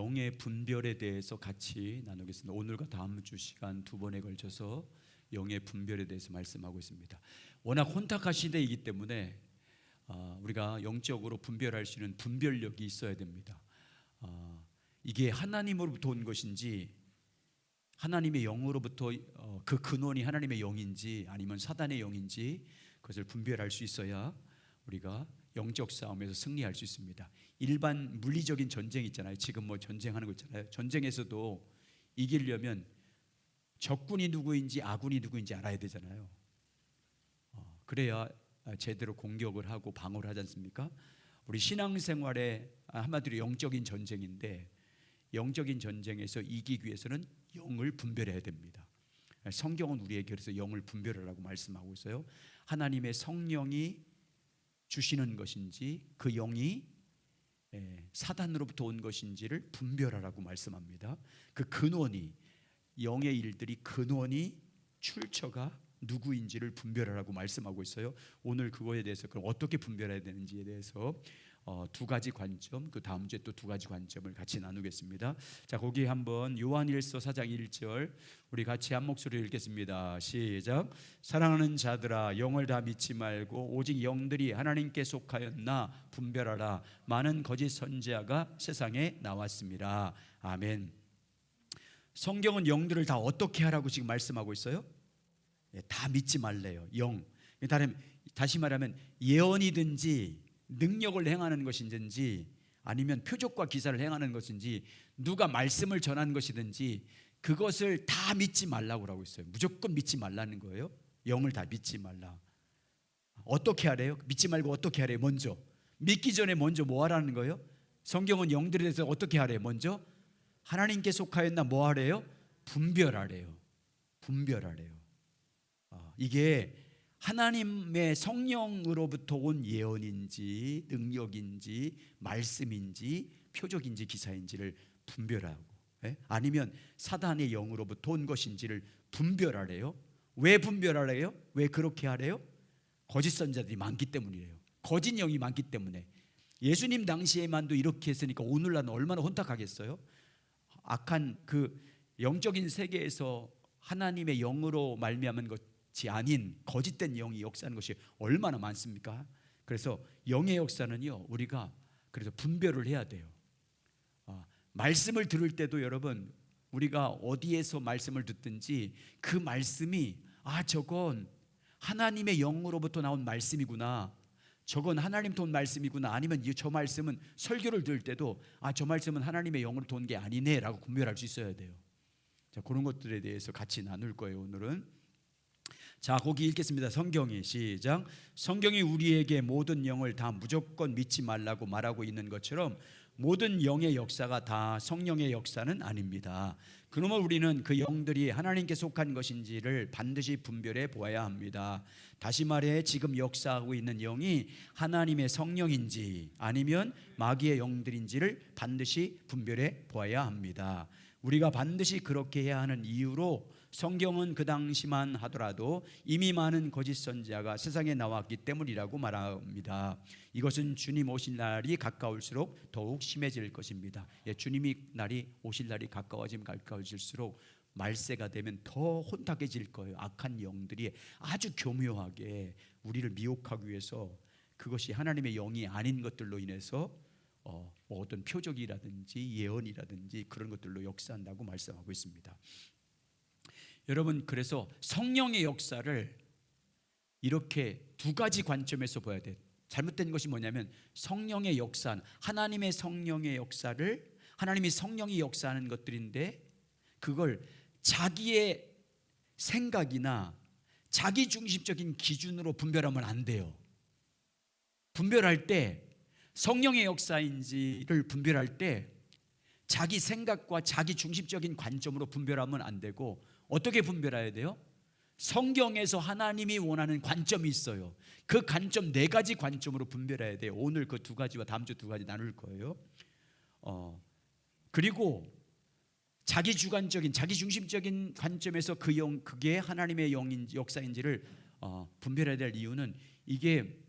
영의 분별에 대해서 같이 나누겠습니다. 오늘과 다음 주 시간 두 번에 걸쳐서 영의 분별에 대해서 말씀하고 있습니다. 워낙 혼탁한 시대이기 때문에 우리가 영적으로 분별할 수 있는 분별력이 있어야 됩니다. 이게 하나님으로부터 온 것인지 하나님의 영으로부터 그 근원이 하나님의 영인지 아니면 사단의 영인지 그것을 분별할 수 있어야 우리가 영적 싸움에서 승리할 수 있습니다. 일반 물리적인 전쟁 있잖아요. 지금 뭐 전쟁하는 거 있잖아요. 전쟁에서도 이기려면 적군이 누구인지 아군이 누구인지 알아야 되잖아요. 그래야 제대로 공격을 하고 방어를 하지 않습니까? 우리 신앙생활에 한마디로 영적인 전쟁인데, 영적인 전쟁에서 이기기 위해서는 영을 분별해야 됩니다. 성경은 우리에게 그래서 영을 분별하라고 말씀하고 있어요. 하나님의 성령이 주시는 것인지 그 영이 사단으로부터 온 것인지를 분별하라고 말씀합니다. 그 근원이, 영의 일들이 근원이 출처가 누구인지를 분별하라고 말씀하고 있어요. 오늘 그거에 대해서 그럼 어떻게 분별해야 되는지에 대해서 두 가지 관점, 그 다음 주에 또 두 가지 관점을 같이 나누겠습니다. 자, 거기 한번 요한일서 4장 1절 우리 같이 한 목소리로 읽겠습니다. 시작. 사랑하는 자들아, 영을 다 믿지 말고 오직 영들이 하나님께 속하였나 분별하라. 많은 거짓 선지자가 세상에 나왔습니다. 아멘. 성경은 영들을 다 어떻게 하라고 지금 말씀하고 있어요? 다 믿지 말래요. 영. 다시 말하면 예언이든지 능력을 행하는 것인지 아니면 표적과 기사를 행하는 것인지 누가 말씀을 전한 것이든지 그것을 다 믿지 말라고 하고 있어요. 무조건 믿지 말라는 거예요. 영을 다 믿지 말라. 어떻게 하래요? 믿지 말고 어떻게 하래요? 먼저 믿기 전에 먼저 뭐 하라는 거예요? 성경은 영들에 대해서 어떻게 하래요? 먼저 하나님께 속하였나 뭐 하래요? 분별하래요. 분별하래요. 이게 하나님의 성령으로부터 온 예언인지 능력인지 말씀인지 표적인지 기사인지를 분별하고, 아니면 사단의 영으로부터 온 것인지를 분별하래요. 왜 분별하래요? 왜 그렇게 하래요? 거짓 선자들이 많기 때문이래요. 거짓 영이 많기 때문에. 예수님 당시에만도 이렇게 했으니까 오늘날은 얼마나 혼탁하겠어요? 악한 그 영적인 세계에서 하나님의 영으로 말미암은 것이 아닌 거짓된 영이 역사하는 것이 얼마나 많습니까? 그래서 영의 역사는요, 우리가 그래서 분별을 해야 돼요. 말씀을 들을 때도 여러분, 우리가 어디에서 말씀을 듣든지 그 말씀이 저건 하나님의 영으로부터 나온 말씀이구나, 저건 하나님부터 온 말씀이구나, 아니면 저 말씀은 설교를 들을 때도 저 말씀은 하나님의 영으로부터 온 게 아니네 라고 분별할 수 있어야 돼요. 자, 그런 것들에 대해서 같이 나눌 거예요, 오늘은. 자, 거기 읽겠습니다. 성경이 시작. 성경이 우리에게 모든 영을 다 무조건 믿지 말라고 말하고 있는 것처럼 모든 영의 역사가 다 성령의 역사는 아닙니다. 그러면 우리는 그 영들이 하나님께 속한 것인지를 반드시 분별해 보아야 합니다. 다시 말해 지금 역사하고 있는 영이 하나님의 성령인지 아니면 마귀의 영들인지를 반드시 분별해 보아야 합니다. 우리가 반드시 그렇게 해야 하는 이유로 성경은 그 당시만 하더라도 이미 많은 거짓 선지자가 세상에 나왔기 때문이라고 말합니다. 이것은 주님 오실 날이 가까울수록 더욱 심해질 것입니다. 주님이 날이 오실 날이 가까워질수록 말세가 되면 더 혼탁해질 거예요. 악한 영들이 아주 교묘하게 우리를 미혹하기 위해서 그것이 하나님의 영이 아닌 것들로 인해서 어떤 표적이라든지 예언이라든지 그런 것들로 역사한다고 말씀하고 있습니다. 여러분, 그래서 성령의 역사를 이렇게 두 가지 관점에서 봐야 돼요. 잘못된 것이 뭐냐면 성령의 역사, 하나님의 성령의 역사를 하나님이 성령이 역사하는 것들인데 그걸 자기의 생각이나 자기 중심적인 기준으로 분별하면 안 돼요. 분별할 때 성령의 역사인지를 분별할 때 자기 생각과 자기 중심적인 관점으로 분별하면 안 되고 어떻게 분별해야 돼요? 성경에서 하나님이 원하는 관점이 있어요. 그 관점 네 가지 관점으로 분별해야 돼요. 오늘 그 두 가지와 다음 주 두 가지 나눌 거예요. 그리고 자기 주관적인 자기 중심적인 관점에서 그게 하나님의 영인지 역사인지를 분별해야 될 이유는 이게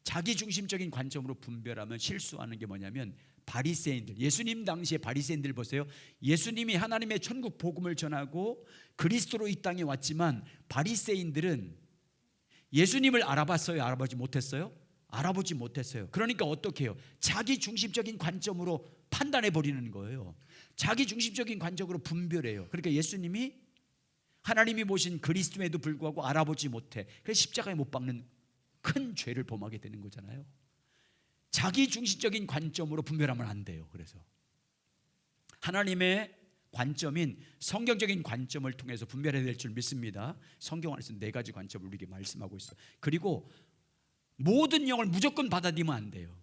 자기 중심적인 관점으로 분별하면 실수하는 게 뭐냐면 바리새인들, 예수님 당시에 바리새인들 보세요. 예수님이 하나님의 천국 복음을 전하고 그리스도로 이 땅에 왔지만 바리새인들은 예수님을 알아봤어요? 알아보지 못했어요? 알아보지 못했어요. 그러니까 어떻게 해요? 자기 중심적인 관점으로 판단해 버리는 거예요. 자기 중심적인 관점으로 분별해요. 그러니까 예수님이 하나님이 모신 그리스도에도 불구하고 알아보지 못해. 그래서 십자가에 못 박는 큰 죄를 범하게 되는 거잖아요. 자기 중심적인 관점으로 분별하면 안 돼요. 그래서 하나님의 관점인 성경적인 관점을 통해서 분별해야 될 줄 믿습니다. 성경 안에서 4가지 관점을 우리에게 말씀하고 있어요. 그리고 모든 영을 무조건 받아들이면 안 돼요.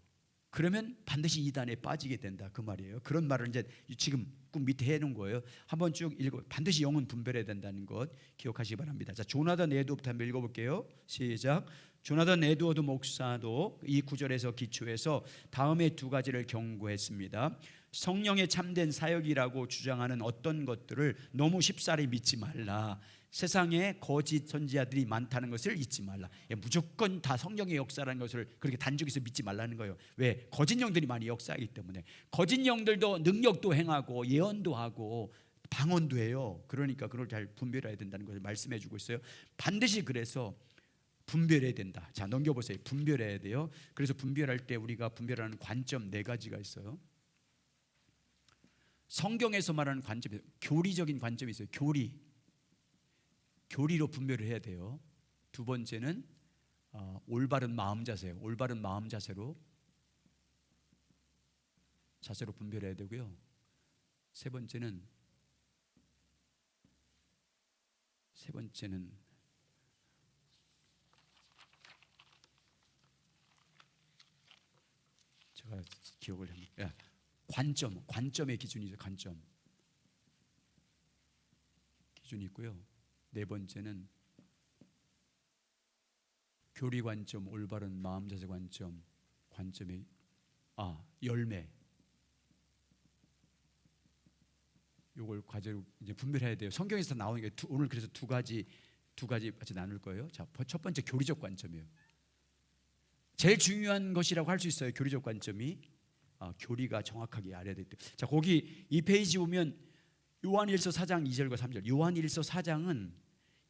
그러면 반드시 이단에 빠지게 된다, 그 말이에요. 그런 말을 이제 지금 꼭 밑에 해놓은 거예요. 한번 쭉 읽어. 반드시 영은 분별해야 된다는 것 기억하시기 바랍니다. 자, 조나단 에드워부터 한번 읽어볼게요. 시작. 조나단 에드워드 목사도 이 구절에서 기초해서 다음의 2가지를 경고했습니다. 성령의 참된 사역이라고 주장하는 어떤 것들을 너무 쉽사리 믿지 말라. 세상에 거짓 선지자들이 많다는 것을 잊지 말라. 무조건 다 성령의 역사라는 것을 그렇게 단정해서 믿지 말라는 거예요. 왜? 거짓 영들이 많이 역사하기 때문에. 거짓 영들도 능력도 행하고 예언도 하고 방언도 해요. 그러니까 그걸 잘 분별해야 된다는 것을 말씀해 주고 있어요. 반드시 그래서 분별해야 된다. 자, 넘겨보세요. 분별해야 돼요. 그래서 분별할 때 우리가 분별하는 관점 4가지가 있어요. 성경에서 말하는 관점이 교리적인 관점이 있어요. 교리로 분별을 해야 돼요. 2번째는 올바른 마음 자세예요. 올바른 마음 자세로 분별해야 되고요. 3번째는 제가 기억을 합니다. 관점의 기준이죠. 기준이 있고요. 4번째는 교리 관점, 올바른 마음 자세 관점의 열매. 요걸 과제로 이제 분별해야 돼요. 성경에서 나오는 게 오늘 그래서 두 가지 같이 나눌 거예요. 자, 첫 번째 교리적 관점이에요. 제일 중요한 것이라고 할 수 있어요. 교리적 관점이 교리가 정확하게 알아야 될 때. 자, 거기 이 페이지 보면 요한일서 4장 2절과 3절. 요한일서 4장은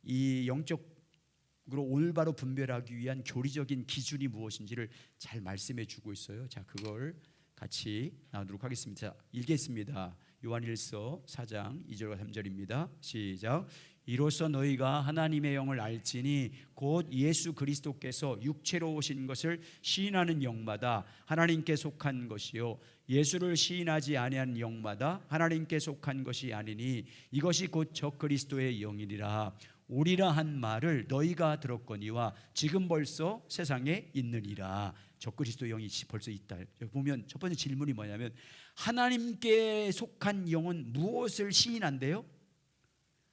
이 영적으로 올바로 분별하기 위한 교리적인 기준이 무엇인지를 잘 말씀해 주고 있어요. 자, 그걸 같이 나누도록 하겠습니다. 자, 읽겠습니다. 요한일서 4장 2절과 3절입니다. 시작. 이로써 너희가 하나님의 영을 알지니 곧 예수 그리스도께서 육체로 오신 것을 시인하는 영마다 하나님께 속한 것이요 예수를 시인하지 아니한 영마다 하나님께 속한 것이 아니니 이것이 곧 적그리스도의 영이니라. 오리라 한 말을 너희가 들었거니와 지금 벌써 세상에 있느니라. 적그리스도 영이 벌써 있다. 여기 보면 첫 번째 질문이 뭐냐면 하나님께 속한 영은 무엇을 시인한대요?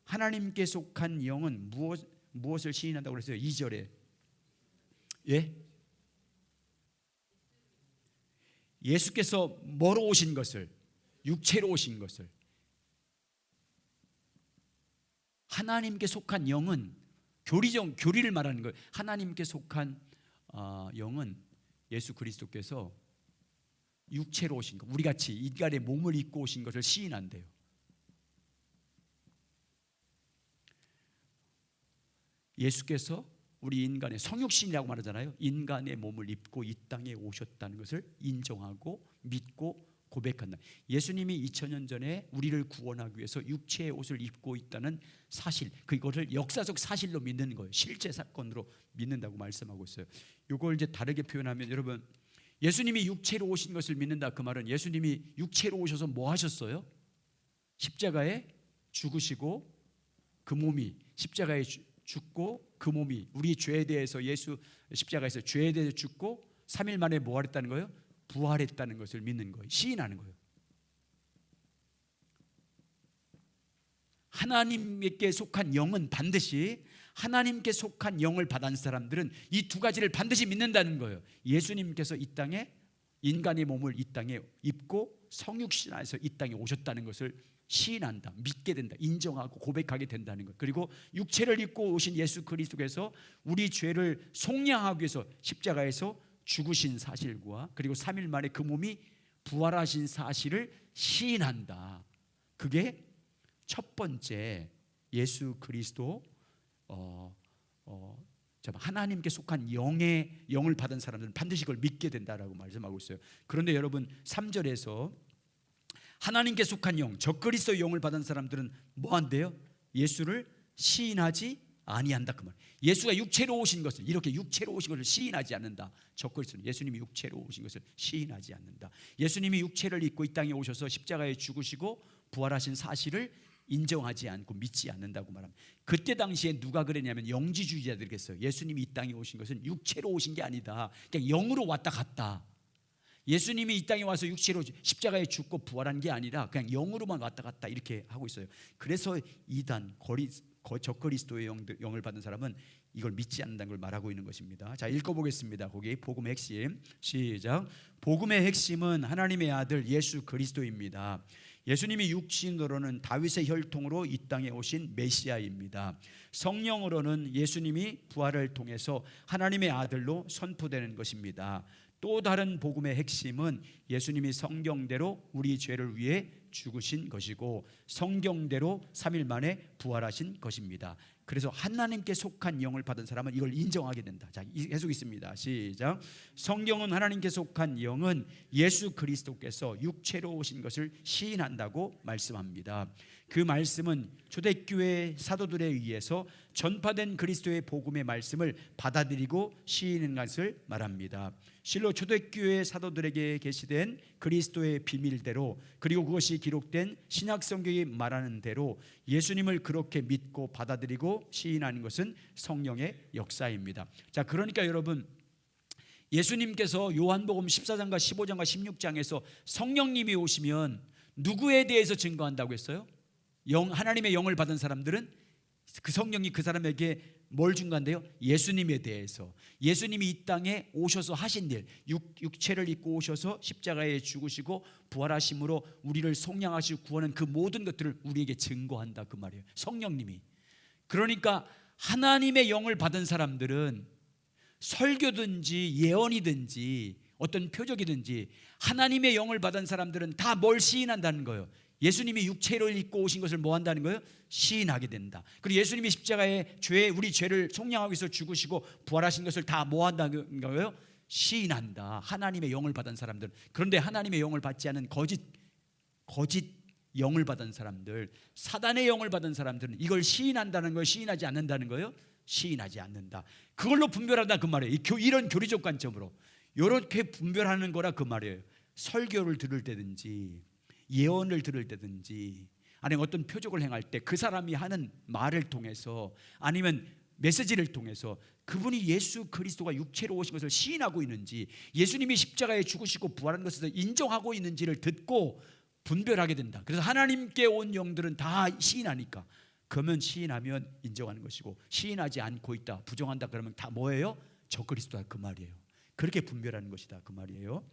하나님께 속한 영은 무엇을 시인한다고 그랬어요? 2절에 예수께서 뭐로 오신 것을, 육체로 오신 것을. 하나님께 속한 영은 교리를 말하는 거예요. 하나님께 속한 영은 예수 그리스도께서 육체로 오신 것, 우리같이 인간의 몸을 입고 오신 것을 시인한대요. 예수께서 우리 인간의 성육신이라고 말하잖아요. 인간의 몸을 입고 이 땅에 오셨다는 것을 인정하고 믿고 고백한다. 예수님이 2000년 전에 우리를 구원하기 위해서 육체의 옷을 입고 있다는 사실, 그것을 역사적 사실로 믿는 거예요. 실제 사건으로 믿는다고 말씀하고 있어요. 이걸 이제 다르게 표현하면, 여러분, 예수님이 육체로 오신 것을 믿는다, 그 말은 예수님이 육체로 오셔서 뭐 하셨어요? 십자가에 죽으시고 그 몸이 십자가에 죽고 그 몸이 우리 죄에 대해서 예수 십자가에서 죄에 대해서 죽고 3일 만에 뭐 하랬다는 거예요? 부활했다는 것을 믿는 거예요. 시인하는 거예요. 하나님께 속한 영은 반드시, 하나님께 속한 영을 받은 사람들은 이 2가지를 반드시 믿는다는 거예요. 예수님께서 이 땅에 인간의 몸을 이 땅에 입고 성육신 안에서 이 땅에 오셨다는 것을 시인한다, 믿게 된다, 인정하고 고백하게 된다는 것. 그리고 육체를 입고 오신 예수 그리스도께서 우리 죄를 속량하기 위해서 십자가에서 죽으신 사실과 그리고 3일 만에 그 몸이 부활하신 사실을 시인한다. 그게 첫 번째 예수 그리스도 하나님께 속한 영을 받은 사람들은 반드시 그걸 믿게 된다라고 말씀하고 있어요. 그런데 여러분 3절에서 하나님께 속한 영, 적그리스도의 영을 받은 사람들은 뭐 한대요? 예수를 시인하지 아니한다 그 말. 예수가 육체로 오신 것을, 이렇게 육체로 오신 것을 시인하지 않는다. 적그리스도는 예수님이 육체로 오신 것을 시인하지 않는다. 예수님이 육체를 입고 이 땅에 오셔서 십자가에 죽으시고 부활하신 사실을 인정하지 않고 믿지 않는다고 말합니다. 그때 당시에 누가 그랬냐면 영지주의자들이 그랬어요. 예수님이 이 땅에 오신 것은 육체로 오신 게 아니다. 그냥 영으로 왔다 갔다. 예수님이 이 땅에 와서 육체로 십자가에 죽고 부활한 게 아니라 그냥 영으로만 왔다 갔다 이렇게 하고 있어요. 그래서 이단 적그리스도의 영을 받은 사람은 이걸 믿지 않는다는 걸 말하고 있는 것입니다. 자, 읽어보겠습니다. 거기 복음의 핵심 시작. 복음의 핵심은 하나님의 아들 예수 그리스도입니다. 예수님이 육신으로는 다윗의 혈통으로 이 땅에 오신 메시아입니다. 성령으로는 예수님이 부활을 통해서 하나님의 아들로 선포되는 것입니다. 또 다른 복음의 핵심은 예수님이 성경대로 우리 죄를 위해 죽으신 것이고 성경대로 3일 만에 부활하신 것입니다. 그래서 하나님께 속한 영을 받은 사람은 이걸 인정하게 된다. 자, 계속 있습니다. 시작. 성경은 하나님께 속한 영은 예수 그리스도께서 육체로 오신 것을 시인한다고 말씀합니다. 그 말씀은 초대교회 사도들에 의해서 전파된 그리스도의 복음의 말씀을 받아들이고 시인한 것을 말합니다. 실로 초대교회 사도들에게 계시된 그리스도의 비밀대로, 그리고 그것이 기록된 신약성경이 말하는 대로 예수님을 그렇게 믿고 받아들이고 시인하는 것은 성령의 역사입니다. 자, 그러니까 여러분, 예수님께서 요한복음 14장과 15장과 16장에서 성령님이 오시면 누구에 대해서 증거한다고 했어요? 하나님의 영을 받은 사람들은 그 성령이 그 사람에게 뭘 증거한대요? 예수님에 대해서. 예수님이 이 땅에 오셔서 하신 일, 육체를 입고 오셔서 십자가에 죽으시고 부활하심으로 우리를 속량하시고 구원한 그 모든 것들을 우리에게 증거한다 그 말이에요. 성령님이. 그러니까 하나님의 영을 받은 사람들은 설교든지 예언이든지 어떤 표적이든지 하나님의 영을 받은 사람들은 다 뭘 시인한다는 거예요? 예수님이 육체를 입고 오신 것을 뭐 한다는 거예요? 시인하게 된다. 그리고 예수님이 십자가에 우리 죄를 속량하기 위해서 죽으시고 부활하신 것을 다 뭐 한다는 거예요? 시인한다. 하나님의 영을 받은 사람들. 그런데 하나님의 영을 받지 않은 거짓 영을 받은 사람들, 사단의 영을 받은 사람들은 이걸 시인한다는 거예요? 시인하지 않는다는 거예요? 시인하지 않는다. 그걸로 분별한다 그 말이에요. 이런 교리적 관점으로 이렇게 분별하는 거라 그 말이에요. 설교를 들을 때든지 예언을 들을 때든지 아니면 어떤 표적을 행할 때 그 사람이 하는 말을 통해서 아니면 메시지를 통해서 그분이 예수 그리스도가 육체로 오신 것을 시인하고 있는지, 예수님이 십자가에 죽으시고 부활한 것을 인정하고 있는지를 듣고 분별하게 된다. 그래서 하나님께 온 영들은 다 시인하니까, 그러면 시인하면 인정하는 것이고 시인하지 않고 있다, 부정한다 그러면 다 뭐예요? 적그리스도다 그 말이에요. 그렇게 분별하는 것이다 그 말이에요.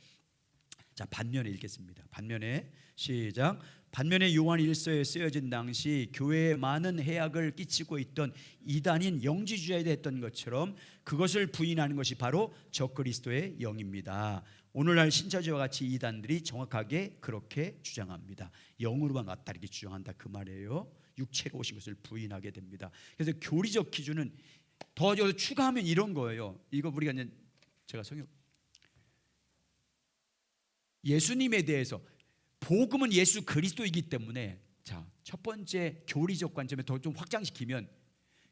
자, 반면에 읽겠습니다. 반면에 시작. 반면에 요한 1서에 쓰여진 당시 교회에 많은 해악을 끼치고 있던 이단인 영지주의자에 했던 것처럼 그것을 부인하는 것이 바로 적그리스도의 영입니다. 오늘날 신천지와 같이 이단들이 정확하게 그렇게 주장합니다. 영으로만 왔다 이렇게 주장한다 그 말이에요. 육체로 오신 것을 부인하게 됩니다. 그래서 교리적 기준은 더 추가하면 이런 거예요. 이거 우리가 이제 제가 예수님에 대해서, 복음은 예수 그리스도이기 때문에, 자, 첫 번째 교리적 관점에 더 좀 확장시키면,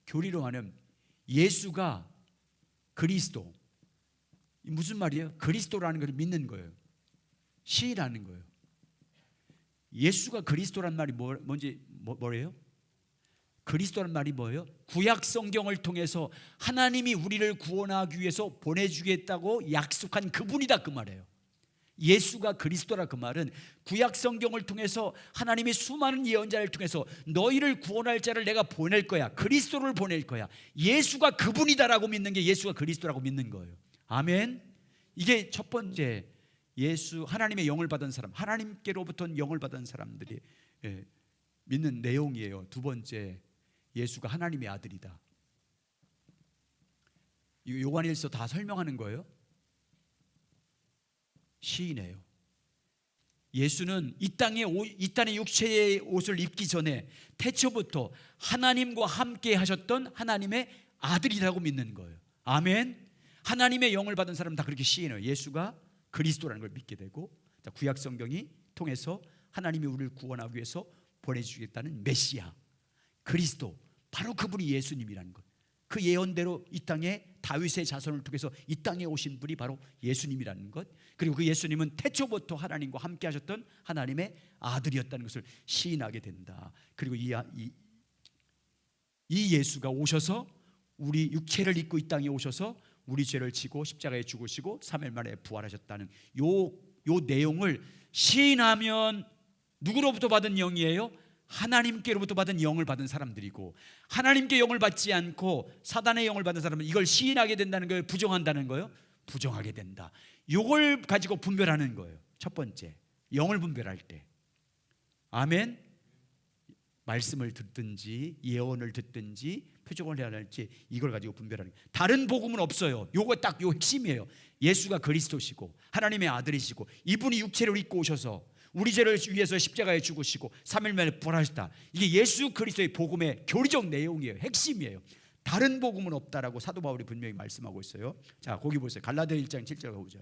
교리로 하면 예수가 그리스도, 무슨 말이에요? 그리스도라는 것을 믿는 거예요. 시인하는 거예요. 예수가 그리스도란 말이 뭐예요? 그리스도란 말이 뭐예요? 구약 성경을 통해서 하나님이 우리를 구원하기 위해서 보내주겠다고 약속한 그분이다 그 말이에요. 예수가 그리스도라 그 말은 구약 성경을 통해서 하나님이 수많은 예언자를 통해서 너희를 구원할 자를 내가 보낼 거야, 그리스도를 보낼 거야, 예수가 그분이다라고 믿는 게 예수가 그리스도라고 믿는 거예요. 아멘. 이게 첫 번째 예수, 하나님의 영을 받은 사람, 하나님께로부터 영을 받은 사람들이 믿는 내용이에요. 두 번째, 예수가 하나님의 아들이다. 이거 요한일서 다 설명하는 거예요. 시인해요. 예수는 이 땅의 육체의 옷을 입기 전에 태초부터 하나님과 함께 하셨던 하나님의 아들이라고 믿는 거예요. 아멘. 하나님의 영을 받은 사람은 다 그렇게 시인해요. 예수가 그리스도라는 걸 믿게 되고, 구약 성경이 통해서 하나님이 우리를 구원하기 위해서 보내주겠다는 메시아 그리스도, 바로 그분이 예수님이라는 것. 그 예언대로 이 땅에 다윗의 자손을 통해서 이 땅에 오신 분이 바로 예수님이라는 것. 그리고 그 예수님은 태초부터 하나님과 함께 하셨던 하나님의 아들이었다는 것을 시인하게 된다. 그리고 이 예수가 오셔서 우리 육체를 입고 이 땅에 오셔서 우리 죄를 지고 십자가에 죽으시고 3일 만에 부활하셨다는 요 내용을 시인하면 누구로부터 받은 영이에요? 하나님께로부터 받은 영을 받은 사람들이고, 하나님께 영을 받지 않고 사단의 영을 받은 사람은 이걸 시인하게 된다는 거예요? 부정한다는 거예요? 부정하게 된다. 이걸 가지고 분별하는 거예요. 첫 번째, 영을 분별할 때. 아멘. 말씀을 듣든지 예언을 듣든지 표적을 해야 할지 이걸 가지고 분별하는 거예요. 다른 복음은 없어요. 요거 딱 요 핵심이에요. 예수가 그리스도시고 하나님의 아들이시고 이분이 육체를 입고 오셔서 우리 죄를 위해서 십자가에 죽으시고 3일 만에 부활하셨다. 이게 예수 그리스도의 복음의 교리적 내용이에요. 핵심이에요. 다른 복음은 없다라고 사도 바울이 분명히 말씀하고 있어요. 자, 거기 보세요. 갈라디아 1장 7절 가보죠.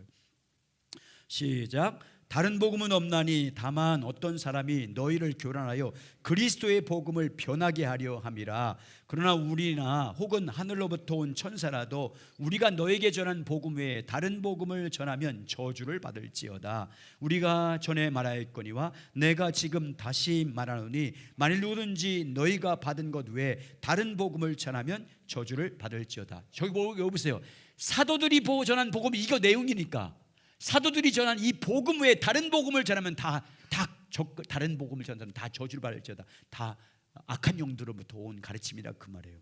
시작. 다른 복음은 없나니 다만 어떤 사람이 너희를 교란하여 그리스도의 복음을 변하게 하려 함이라. 그러나 우리나 혹은 하늘로부터 온 천사라도 우리가 너에게 전한 복음 외에 다른 복음을 전하면 저주를 받을지어다. 우리가 전에 말하였거니와 내가 지금 다시 말하노니 만일 누구든지 너희가 받은 것 외에 다른 복음을 전하면 저주를 받을지어다. 저기 보세요. 사도들이 전한 복음이 이거 내용이니까 사도들이 전한 이 복음 외에 다른 복음을 전하면 다른 복음을 전하면 다 저주를 받을지어다. 다 악한 영들로부터 온 가르침이라 그 말이에요.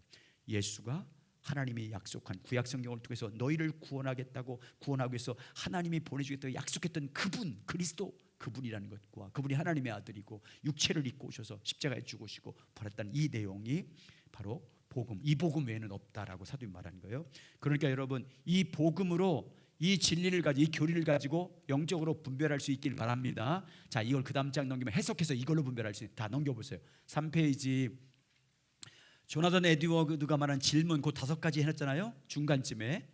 예수가 하나님이 약속한 구약 성경을 통해서 너희를 구원하겠다고, 구원하기 위해서 하나님이 보내주겠다고 약속했던 그분, 그리스도, 그분이라는 것과 그분이 하나님의 아들이고 육체를 입고 오셔서 십자가에 죽으시고 부활했다는 이 내용이 바로 복음, 이 복음 외에는 없다라고 사도님 말하는 거예요. 그러니까 여러분, 이 복음으로 이 진리를 가지고, 이 교리를 가지고 영적으로 분별할 수 있길 바랍니다. 자, 이걸 그 다음 장 넘기면 해석해서 이걸로 분별할 수 있는, 다 넘겨보세요. 3페이지. 조나단 에드워드가 말한 질문 그 5가지 해놨잖아요. 중간쯤에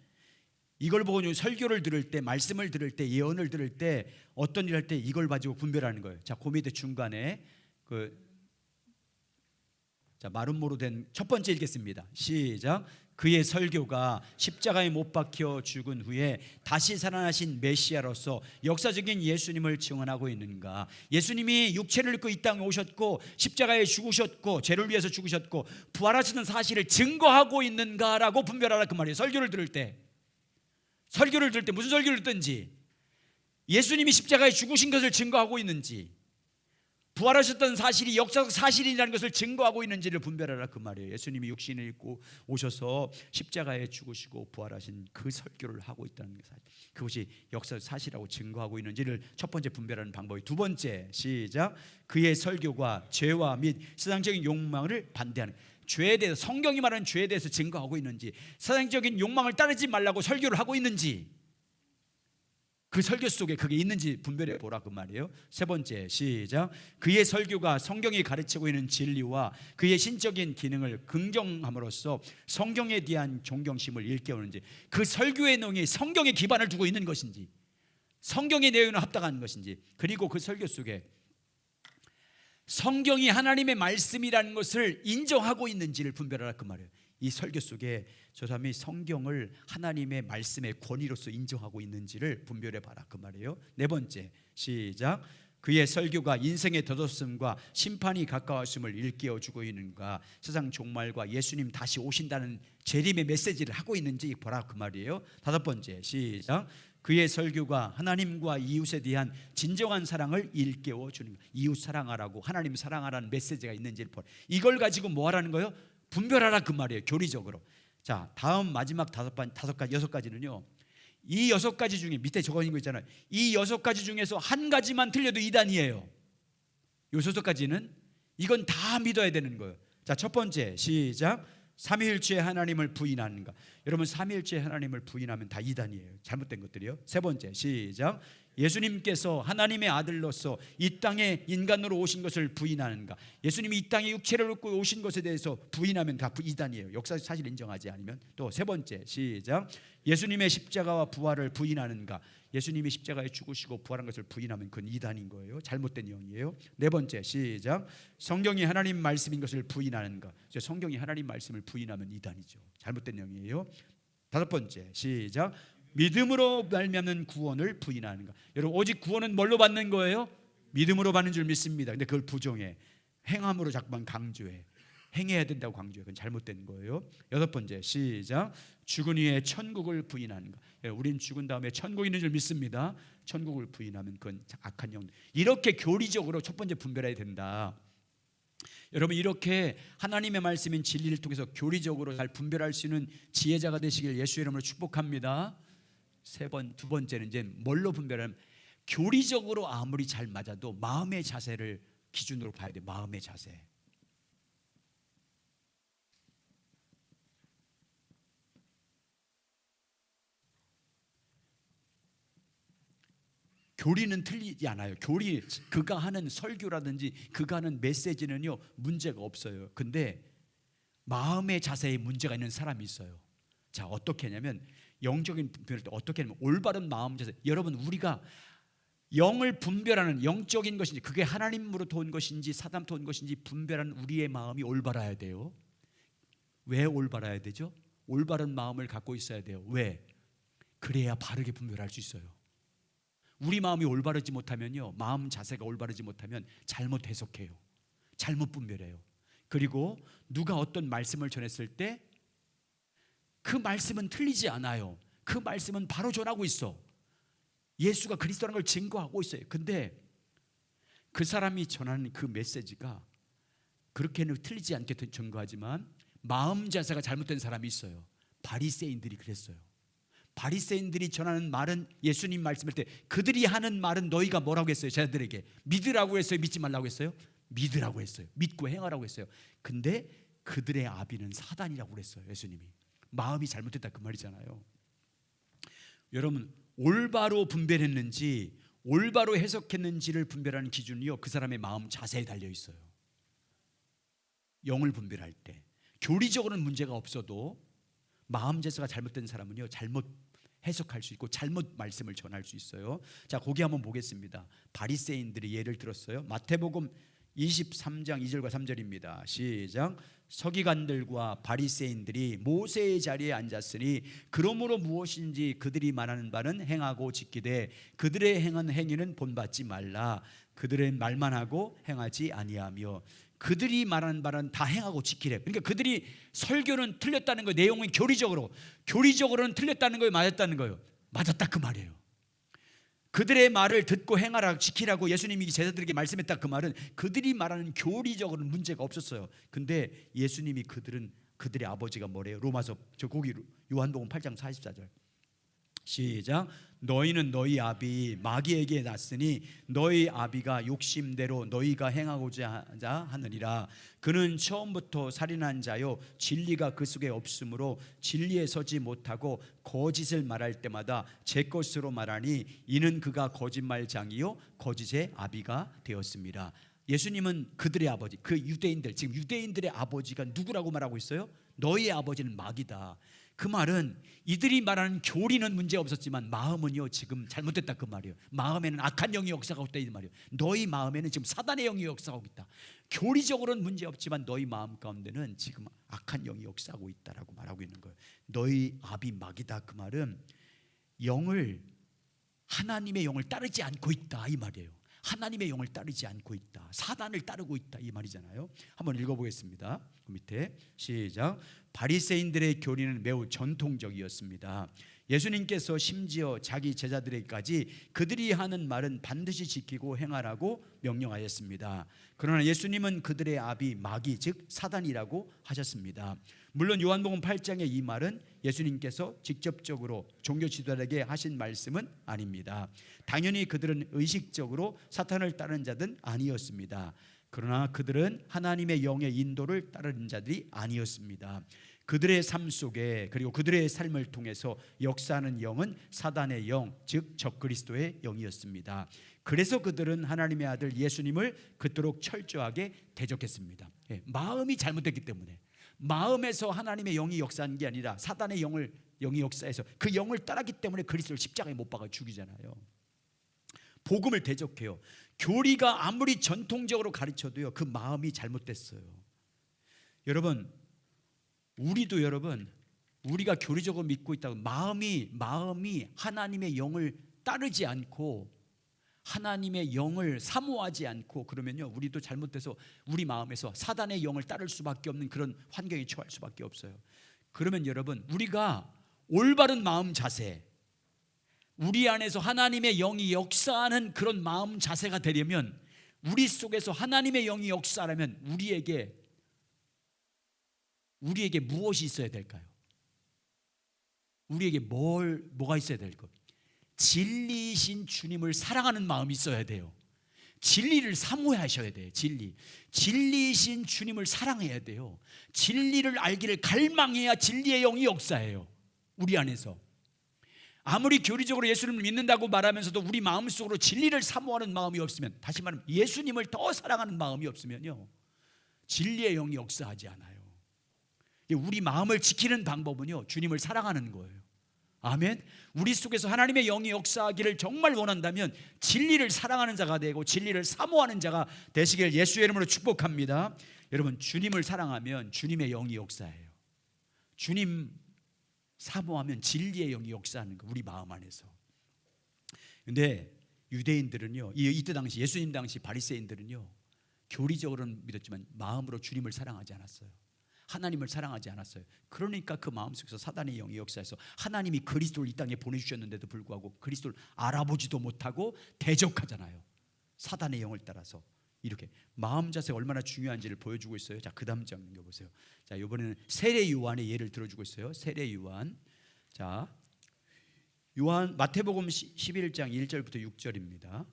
이걸 보고 설교를 들을 때, 말씀을 들을 때, 예언을 들을 때, 어떤 일을 할 때 이걸 가지고 분별하는 거예요. 자, 그 밑에 중간에 마름모로 된 첫 번째 읽겠습니다. 시작. 그의 설교가 십자가에 못 박혀 죽은 후에 다시 살아나신 메시아로서 역사적인 예수님을 증언하고 있는가? 예수님이 육체를 입고 이 땅에 오셨고 십자가에 죽으셨고 죄를 위해서 죽으셨고 부활하시는 사실을 증거하고 있는가라고 분별하라 그 말이에요. 설교를 들을 때 무슨 설교를 듣든지 예수님이 십자가에 죽으신 것을 증거하고 있는지, 부활하셨던 사실이 역사적 사실이라는 것을 증거하고 있는지를 분별하라 그 말이에요. 예수님이 육신을 입고 오셔서 십자가에 죽으시고 부활하신 그 설교를 하고 있다는 게 사실, 그것이 역사적 사실이라고 증거하고 있는지를 첫 번째 분별하는 방법이. 두 번째, 시작. 그의 설교가 죄와 및 세상적인 욕망을 반대하는, 죄에 대해서, 성경이 말하는 죄에 대해서 증거하고 있는지, 세상적인 욕망을 따르지 말라고 설교를 하고 있는지, 그 설교 속에 그게 있는지 분별해 보라 그 말이에요. 세 번째, 시작. 그의 설교가 성경이 가르치고 있는 진리와 그의 신적인 기능을 긍정함으로써 성경에 대한 존경심을 일깨우는지, 그 설교의 내용이 성경에 기반을 두고 있는 것인지, 성경의 내용에 합당한 것인지, 그리고 그 설교 속에 성경이 하나님의 말씀이라는 것을 인정하고 있는지를 분별하라 그 말이에요. 이 설교 속에 저 사람이 성경을 하나님의 말씀의 권위로서 인정하고 있는지를 분별해 봐라 그 말이에요. 네 번째, 시작. 그의 설교가 인생의 덧없음과 심판이 가까웠음을 일깨워주고 있는가, 세상 종말과 예수님 다시 오신다는 재림의 메시지를 하고 있는지 보라 그 말이에요. 다섯 번째, 시작. 그의 설교가 하나님과 이웃에 대한 진정한 사랑을 일깨워주는 것, 이웃 사랑하라고, 하나님 사랑하라는 메시지가 있는지를 보라. 이걸 가지고 뭐 하라는 거예요? 분별하라 그 말이에요. 교리적으로. 자, 다음 마지막 6가지는요, 이 6가지 중에 밑에 적어 있는 거 있잖아요. 이 6가지 중에서 한 가지만 틀려도 이단이에요. 요 6가지는 이건 다 믿어야 되는 거예요. 자, 첫 번째, 시작. 삼위일체 하나님을 부인하는가. 여러분 삼위일체 하나님을 부인하면 다 이단이에요. 잘못된 것들이요. 세 번째 시작. 예수님께서 하나님의 아들로서 이 땅에 인간으로 오신 것을 부인하는가? 예수님이 이 땅에 육체를 입고 오신 것에 대해서 부인하면 다 이단이에요. 역사적 사실 인정하지 않으면. 또 세 번째 시작. 예수님의 십자가와 부활을 부인하는가? 예수님이 십자가에 죽으시고 부활한 것을 부인하면 그건 이단인 거예요. 잘못된 영이에요. 네 번째 시작. 성경이 하나님 말씀인 것을 부인하는가? 성경이 하나님 말씀을 부인하면 이단이죠. 잘못된 영이에요. 다섯 번째 시작. 믿음으로 말미암는 구원을 부인하는가? 여러분 오직 구원은 뭘로 받는 거예요? 믿음으로 받는 줄 믿습니다. 근데 그걸 부정해. 행함으로 자꾸만 강조해. 행해야 된다고 강조해. 그건 잘못된 거예요. 여섯 번째 시작. 죽은 후에 천국을 부인하는가? 우린 죽은 다음에 천국이 있는 줄 믿습니다. 천국을 부인하면 그건 악한 영. 이렇게 교리적으로 첫 번째 분별해야 된다. 여러분 이렇게 하나님의 말씀인 진리를 통해서 교리적으로 잘 분별할 수 있는 지혜자가 되시길 예수의 이름으로 축복합니다. 두 번째는 이제 뭘로 분별하면, 교리적으로 아무리 잘 맞아도 마음의 자세를 기준으로 봐야 돼. 마음의 자세. 교리는 틀리지 않아요. 교리, 그가 하는 설교라든지 그가 하는 메시지는요 문제가 없어요. 근데 마음의 자세에 문제가 있는 사람이 있어요. 자, 어떻게 하냐면 영적인 분별을 어떻게 하냐면 올바른 마음 자세. 여러분 우리가 영을 분별하는, 영적인 것인지 그게 하나님으로부터 온 것인지 사단부터 온 것인지 분별하는 우리의 마음이 올바라야 돼요. 왜 올바라야 되죠? 올바른 마음을 갖고 있어야 돼요. 왜? 그래야 바르게 분별할 수 있어요. 우리 마음이 올바르지 못하면요, 마음 자세가 올바르지 못하면 잘못 해석해요. 잘못 분별해요. 그리고 누가 어떤 말씀을 전했을 때 그 말씀은 틀리지 않아요. 그 말씀은 바로 전하고 있어. 예수가 그리스도라는 걸 증거하고 있어요. 근데 그 사람이 전하는 그 메시지가 그렇게는 틀리지 않게 증거하지만 마음 자세가 잘못된 사람이 있어요. 바리새인들이 그랬어요. 바리새인들이 전하는 말은, 예수님 말씀할 때 그들이 하는 말은 너희가 뭐라고 했어요? 제자들에게 믿으라고 했어요? 믿지 말라고 했어요? 믿으라고 했어요. 믿고 행하라고 했어요. 근데 그들의 아비는 사단이라고 그랬어요. 예수님이. 마음이 잘못됐다 그 말이잖아요. 여러분 올바로 분별했는지 올바로 해석했는지를 분별하는 기준이요, 그 사람의 마음 자세에 달려 있어요. 영을 분별할 때 교리적으로는 문제가 없어도 마음 자세가 잘못된 사람은요 잘못 해석할 수 있고 잘못 말씀을 전할 수 있어요. 자, 거기 한번 보겠습니다. 바리새인들이 예를 들었어요. 마태복음 23장 2절과 3절입니다. 시작. 서기관들과 바리새인들이 모세의 자리에 앉았으니 그러므로 무엇인지 그들이 말하는 바는 행하고 지키되 그들의 행한 행위는 본받지 말라. 그들의 말만 하고 행하지 아니하며. 그들이 말하는 바는 다 행하고 지키래. 그러니까 그들이 설교는 틀렸다는 거예요. 내용은 교리적으로는 틀렸다는 거예요, 맞았다는 거예요? 맞았다 그 말이에요. 그들의 말을 듣고 행하라, 지키라고 예수님이 제자들에게 말씀했다 그 말은 그들이 말하는 교리적으로는 문제가 없었어요. 근데 예수님이 그들의 아버지가 뭐래요? 로마서 거기 요한복음 8장 44절 시작. 너희는 너희 아비 마귀에게 났으니 너희 아비가 욕심대로 너희가 행하고자 하느니라. 그는 처음부터 살인한 자요 진리가 그 속에 없으므로 진리에 서지 못하고 거짓을 말할 때마다 제 것으로 말하니 이는 그가 거짓말장이요 거짓의 아비가 되었습니다. 예수님은 그들의 아버지, 그 유대인들, 지금 유대인들의 아버지가 누구라고 말하고 있어요? 너희의 아버지는 마귀다. 그 말은 이들이 말하는 교리는 문제 없었지만 마음은요 지금 잘못됐다 그 말이에요. 마음에는 악한 영이 역사하고 있다 이 말이에요. 너희 마음에는 지금 사단의 영이 역사하고 있다. 교리적으로는 문제 없지만 너희 마음 가운데는 지금 악한 영이 역사하고 있다라고 말하고 있는 거예요. 너희 아비 마귀다 그 말은 하나님의 영을 따르지 않고 있다 이 말이에요. 하나님의 영을 따르지 않고 있다. 사단을 따르고 있다 이 말이잖아요. 한번 읽어보겠습니다. 그 밑에 시작. 바리새인들의 교리는 매우 전통적이었습니다. 예수님께서 심지어 자기 제자들에게까지 그들이 하는 말은 반드시 지키고 행하라고 명령하였습니다. 그러나 예수님은 그들의 아비 마귀 즉 사단이라고 하셨습니다. 물론 요한복음 8장의 이 말은 예수님께서 직접적으로 종교 지도자에게 하신 말씀은 아닙니다. 당연히 그들은 의식적으로 사탄을 따르는 자들은 아니었습니다. 그러나 그들은 하나님의 영의 인도를 따르는 자들이 아니었습니다. 그들의 삶 속에 그리고 그들의 삶을 통해서 역사하는 영은 사단의 영, 즉 적그리스도의 영이었습니다. 그래서 그들은 하나님의 아들 예수님을 그토록 철저하게 대적했습니다. 마음이 잘못됐기 때문에, 마음에서 하나님의 영이 역사한 게 아니라 사단의 영이 역사해서 그 영을 따랐기 때문에 그리스도를 십자가에 못 박아 죽이잖아요. 복음을 대적해요. 교리가 아무리 전통적으로 가르쳐도요, 그 마음이 잘못됐어요. 여러분, 우리가 교리적으로 믿고 있다고 마음이 하나님의 영을 따르지 않고 하나님의 영을 사모하지 않고 그러면요, 우리도 잘못돼서 우리 마음에서 사단의 영을 따를 수밖에 없는 그런 환경에 처할 수밖에 없어요. 그러면 여러분, 우리가 올바른 마음 자세, 우리 안에서 하나님의 영이 역사하는 그런 마음 자세가 되려면, 우리 속에서 하나님의 영이 역사하려면 우리에게 무엇이 있어야 될까요? 우리에게 뭐가 있어야 될까요? 진리이신 주님을 사랑하는 마음이 있어야 돼요. 진리를 사모하셔야 돼요. 진리이신 주님을 사랑해야 돼요. 진리를 알기를 갈망해야 진리의 영이 역사해요. 우리 안에서 아무리 교리적으로 예수님을 믿는다고 말하면서도 우리 마음속으로 진리를 사모하는 마음이 없으면, 다시 말하면 예수님을 더 사랑하는 마음이 없으면요, 진리의 영이 역사하지 않아요. 우리 마음을 지키는 방법은요, 주님을 사랑하는 거예요. 아멘. 우리 속에서 하나님의 영이 역사하기를 정말 원한다면 진리를 사랑하는 자가 되고 진리를 사모하는 자가 되시길 예수의 이름으로 축복합니다. 여러분, 주님을 사랑하면 주님의 영이 역사해요. 주님 사모하면 진리의 영이 역사하는 거, 우리 마음 안에서. 근데 유대인들은요, 이때 당시 예수님 당시 바리새인들은요, 교리적으로는 믿었지만 마음으로 주님을 사랑하지 않았어요. 하나님을 사랑하지 않았어요. 그러니까 그 마음속에서 사단의 영이 역사해서 하나님이 그리스도를 이 땅에 보내주셨는데도 불구하고 그리스도를 알아보지도 못하고 대적하잖아요. 사단의 영을 따라서. 이렇게 마음 자세가 얼마나 중요한지를 보여주고 있어요. 자, 그 다음 장 보세요. 자, 이번에는 세례 요한의 예를 들어주고 있어요. 세례 요한. 자, 마태복음 11장 1절부터 6절입니다.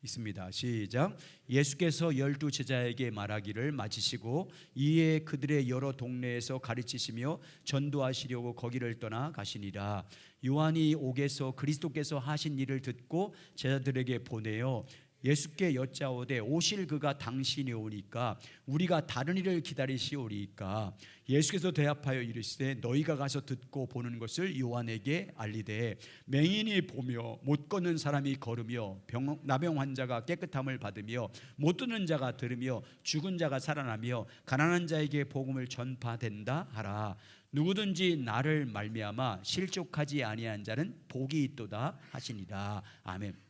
있습니다. 시작. 예수께서 12 제자에게 말하기를 마치시고 이에 그들의 여러 동네에서 가르치시며 전도하시려고 거기를 떠나 가시니라. 요한이 옥에서 그리스도께서 하신 일을 듣고 제자들에게 보내어 예수께 여짜오되 오실 그가 당신이 오니까 우리가 다른 일을 기다리시오리까. 예수께서 대답하여 이르시되 너희가 가서 듣고 보는 것을 요한에게 알리되 맹인이 보며 못 걷는 사람이 걸으며 나병 환자가 깨끗함을 받으며 못 듣는 자가 들으며 죽은 자가 살아나며 가난한 자에게 복음을 전파된다 하라. 누구든지 나를 말미암아 실족하지 아니한 자는 복이 있도다 하시니라. 아멘.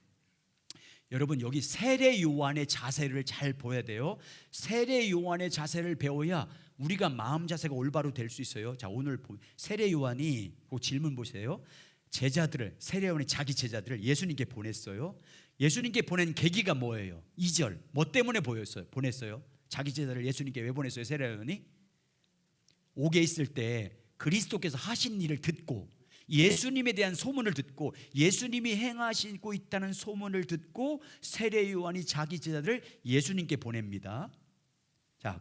여러분, 여기 세례 요한의 자세를 잘 보아야 돼요. 세례 요한의 자세를 배워야 우리가 마음 자세가 올바로 될 수 있어요. 자, 오늘 세례 요한이 질문 보세요. 세례 요한이 자기 제자들을 예수님께 보냈어요. 예수님께 보낸 계기가 뭐예요? 2절. 뭐 때문에 보냈어요? 자기 제자를 예수님께 왜 보냈어요? 세례 요한이 옥에 있을 때 그리스도께서 하신 일을 듣고 예수님에 대한 소문을 듣고 예수님이 행하시고 있다는 소문을 듣고 세례 요한이 자기 제자들을 예수님께 보냅니다. 자,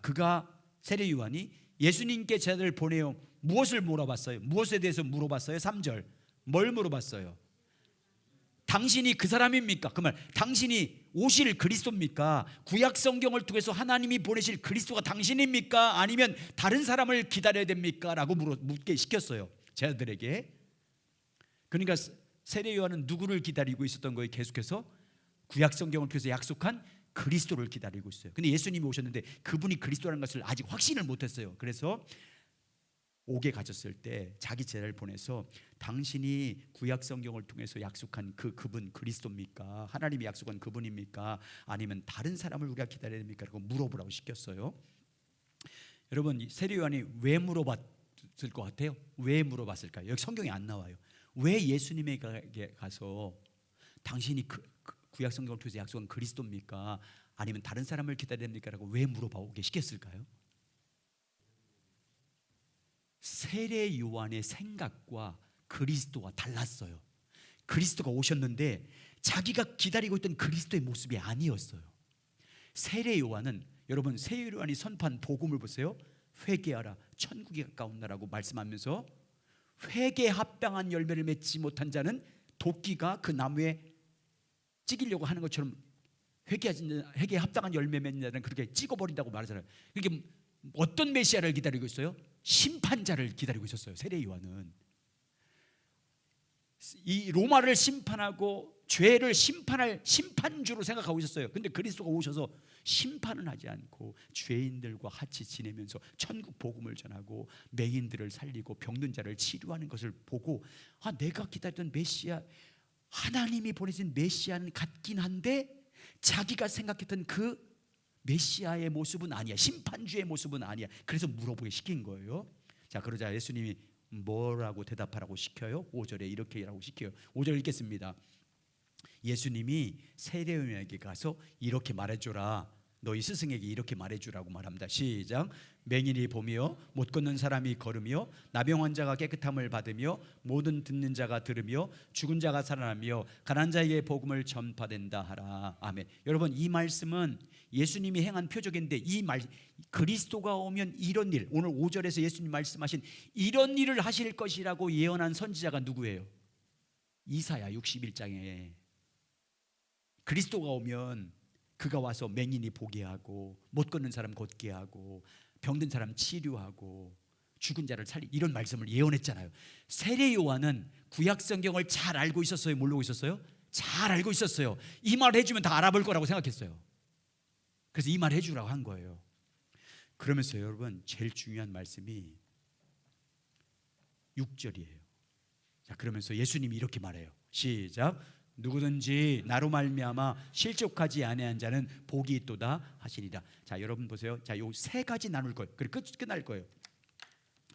세례 요한이 예수님께 제자들을 보내요. 무엇을 물어봤어요? 무엇에 대해서 물어봤어요? 3절. 뭘 물어봤어요? 당신이 그 사람입니까? 그 말, 당신이 오실 그리스도입니까? 구약 성경을 통해서 하나님이 보내실 그리스도가 당신입니까? 아니면 다른 사람을 기다려야 됩니까? 라고 묻게 시켰어요, 제자들에게. 그러니까 세례 요한은 누구를 기다리고 있었던 거예요? 계속해서 구약 성경을 통해서 약속한 그리스도를 기다리고 있어요. 근데 예수님이 오셨는데 그분이 그리스도라는 것을 아직 확신을 못했어요. 그래서 옥에 갇혔을 때 자기 제자를 보내서 당신이 구약 성경을 통해서 약속한 그분 그리스도입니까? 하나님이 약속한 그분입니까? 아니면 다른 사람을 우리가 기다려야 됩니까? 라고 물어보라고 시켰어요. 여러분, 세례 요한이 왜 물어봤을 것 같아요? 왜 물어봤을까요? 여기 성경에 안 나와요. 왜 예수님에게 가서 당신이 구약 성경을 통해서 약속한 그리스도입니까? 아니면 다른 사람을 기다려야 됩니까? 라고 왜 물어보게 시켰을까요? 세례 요한의 생각과 그리스도가 달랐어요. 그리스도가 오셨는데 자기가 기다리고 있던 그리스도의 모습이 아니었어요. 세례 요한은, 여러분, 세례 요한이 선포한 복음을 보세요. 회개하라, 천국이 가까운다라고 말씀하면서 회개에 합당한 열매를 맺지 못한 자는 도끼가 그 나무에 찍으려고 하는 것처럼 회개에 합당한 열매 맺는 자는 그렇게 찍어버린다고 말하잖아요. 그게 어떤 메시아를 기다리고 있어요? 심판자를 기다리고 있었어요. 세례 요한은 이 로마를 심판하고 죄를 심판할 심판주로 생각하고 있었어요. 근데 그리스도가 오셔서 심판은 하지 않고 죄인들과 같이 지내면서 천국 복음을 전하고 맹인들을 살리고 병든 자를 치료하는 것을 보고 내가 기다렸던 메시아, 하나님이 보내신 메시아는 같긴 한데 자기가 생각했던 그 메시아의 모습은 아니야, 심판주의 모습은 아니야. 그래서 물어보게 시킨 거예요. 자, 그러자 예수님이 뭐라고 대답하라고 시켜요? 5절에 이렇게라고 시켜요. 5절 읽겠습니다. 예수님이 세례요한에게 가서 이렇게 말해줘라, 너희 스승에게 이렇게 말해주라고 말합니다. 시작. 맹인이 보며 못 걷는 사람이 걸으며 나병 환자가 깨끗함을 받으며 모든 듣는 자가 들으며 죽은 자가 살아나며 가난한 자에게 복음을 전파된다 하라. 아멘. 여러분, 이 말씀은 예수님이 행한 표적인데 그리스도가 오면 이런 일, 오늘 5절에서 예수님 말씀하신 이런 일을 하실 것이라고 예언한 선지자가 누구예요? 이사야 61장에 그리스도가 오면 그가 와서 맹인이 보게 하고 못 걷는 사람 걷게 하고 병든 사람 치료하고 죽은 자를 살리, 이런 말씀을 예언했잖아요. 세례 요한은 구약 성경을 잘 알고 있었어요? 모르고 있었어요? 잘 알고 있었어요. 이 말 해주면 다 알아볼 거라고 생각했어요. 그래서 이 말 해주라고 한 거예요. 그러면서 여러분, 제일 중요한 말씀이 6절이에요. 자, 그러면서 예수님이 이렇게 말해요. 시작. 누구든지 나로 말미암아 실족하지 아니한 자는 복이 있도다 하시니라. 자, 여러분 보세요. 자, 요 세 가지 나눌 거예요. 그리고 끝날 거예요.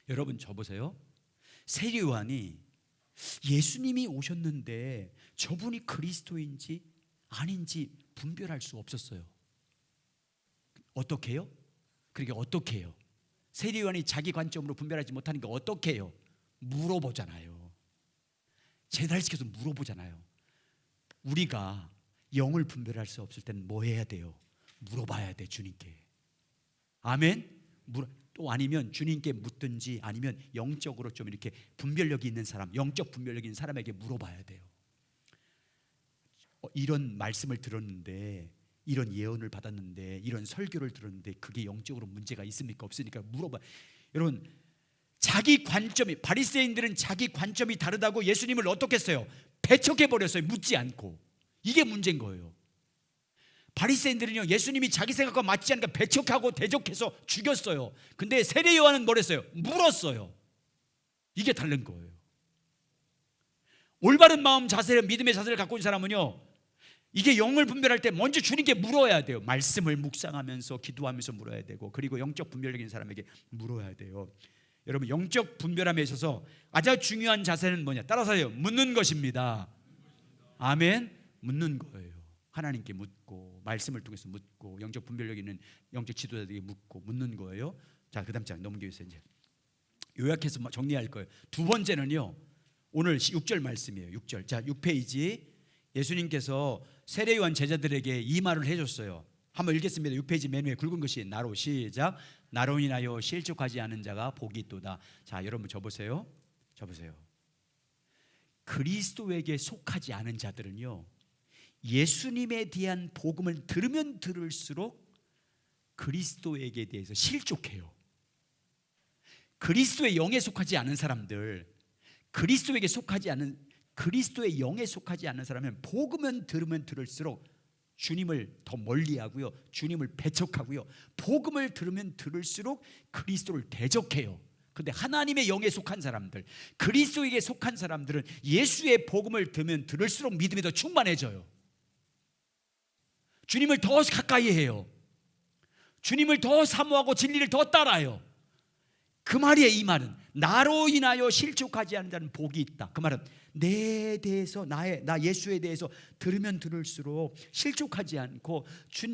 여러분, 저 보세요. 세례 요한이 예수님이 오셨는데 저분이 그리스도인지 아닌지 분별할 수 없었어요. 어떻게 해요? 그러니까 어떻게 해요? 세례 요한이 자기 관점으로 분별하지 못하는 게 어떻게 해요? 물어보잖아요. 제달시켜서 물어보잖아요. 우리가 영을 분별할 수 없을 때는 뭐 해야 돼요? 물어봐야 돼, 주님께. 아멘? 또 아니면 주님께 묻든지 아니면 영적으로 좀 이렇게 분별력이 있는 사람, 영적 분별력이 있는 사람에게 물어봐야 돼요. 이런 말씀을 들었는데, 이런 예언을 받았는데, 이런 설교를 들었는데 그게 영적으로 문제가 있습니까? 없으니까 물어봐. 여러분, 자기 관점이, 바리새인들은 자기 관점이 다르다고 예수님을 어떻게 했어요? 배척해버렸어요. 묻지 않고. 이게 문제인 거예요. 바리새인들은요, 예수님이 자기 생각과 맞지 않으니까 배척하고 대적해서 죽였어요. 근데 세례 요한은 뭘 했어요? 물었어요. 이게 다른 거예요. 올바른 마음 자세를, 믿음의 자세를 갖고 있는 사람은요, 이게 영을 분별할 때 먼저 주님께 물어야 돼요. 말씀을 묵상하면서 기도하면서 물어야 되고, 그리고 영적 분별력 있는 사람에게 물어야 돼요. 여러분, 영적 분별함에 있어서 가장 중요한 자세는 뭐냐? 따라서 해요. 묻는 것입니다. 아멘. 묻는 거예요. 하나님께 묻고, 말씀을 통해서 묻고, 영적 분별력 있는 영적 지도자들에게 묻고, 묻는 거예요. 자, 그 다음 장 넘겨주세요. 이제 요약해서 정리할 거예요. 두 번째는요, 오늘 6절 말씀이에요. 6절. 자, 6페이지. 예수님께서 세례요한 제자들에게 이 말을 해줬어요. 한번 읽겠습니다. 6페이지 맨 위에 굵은 것이 나로. 시작. 나로 인하여 실족하지 않은 자가 복이 있도다. 자, 여러분, 저 보세요. 그리스도에게 속하지 않은 자들은요, 예수님에 대한 복음을 들으면 들을수록 그리스도에게 대해서 실족해요. 그리스도의 영에 속하지 않은 사람들, 그리스도에게 속하지 않은, 그리스도의 영에 속하지 않는 사람은 복음은 들으면 들을수록 주님을 더 멀리하고요, 주님을 배척하고요, 복음을 들으면 들을수록 그리스도를 대적해요. 그런데 하나님의 영에 속한 사람들, 그리스도에게 속한 사람들은 예수의 복음을 들으면 들을수록 믿음이 더 충만해져요. 주님을 더 가까이 해요. 주님을 더 사모하고 진리를 더 따라요. 그 말이에요. 이 말은 나로 인하여 실족하지 않는 자는 복이 있다. 그 말은 내 대해서, 나 예수에 대해서 들으면 들을수록 실족하지 않고